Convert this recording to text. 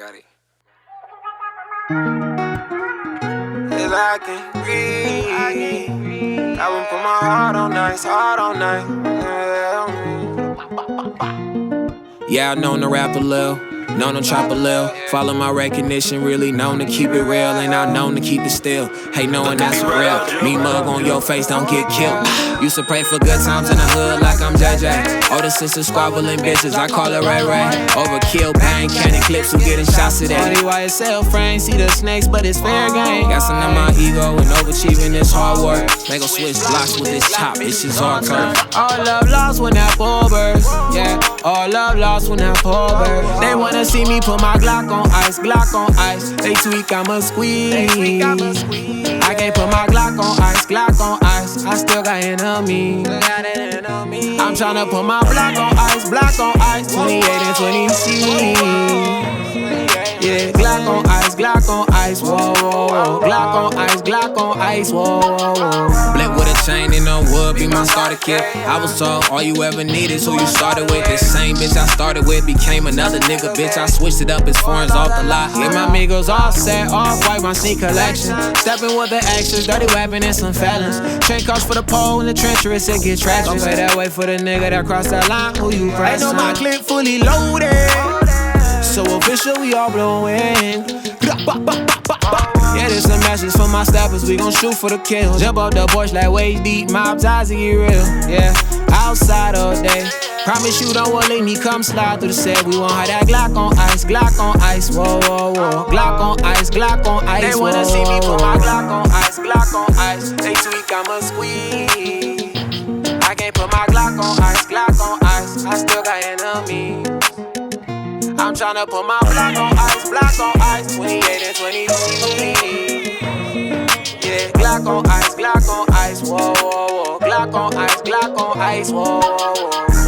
got it. If I can breathe, I would put my heart on ice, Yeah, I known to rap a little, known to chop a little. Follow my recognition, really known to keep it real. And I known to keep it still. Hey, knowing that's real. Me mug on your face, don't get killed. Used to pray for good times in the hood like I'm JJ. Older sisters squabbling bitches, I call her Ray Ray. Overkill, bang, candy clips, who getting shots today. YSL frame, see the snakes, but it's fair game. Got some of my ego and overachieving is hard work. They gon' switch blocks with this chop, it's just hard turf. All love lost when that poor birds. Yeah, all love lost when that poor bird. They wanna see me put my Glock on ice, Glock on ice. They tweak, I'ma squeeze. I can't put my Glock on ice, Glock on ice. I still got enemies. I'm tryna put my block on ice, 28 and 20C. Yeah, Glock on ice, whoa, whoa, whoa. Glock on ice, whoa, whoa, whoa. Black with a chain and no wood, be my starter kit. I was told all you ever needed is who you started with. This same bitch I started with became another nigga, bitch. I switched it up as foreigns off the lot. Get my amigos all set, off white, my sneak collection. Stepping with the extras, dirty weapon and some felons. Train cost for the pole and the treacherous, it get tragic. Don't pay that way for the nigga that crossed that line, who you pressing? I know my clip fully loaded. So official, we all blowing. Yeah, this a message for my steppers, we gon' shoot for the kill. Jump out the bush like waist deep, mobs eyes to get real. Yeah, outside all day. Promise you don't wanna let me come slide through the set. We won't have that Glock on ice, whoa, whoa, whoa. Glock on ice, they wanna see me put my Glock on ice. They tweak, I'ma squeeze. I can't put my Glock on ice, I still got enemies. I'm tryna put my block on ice, 28 and 20C. Yeah, Glock on ice, whoa, whoa, whoa. Glock on ice, whoa, whoa, whoa.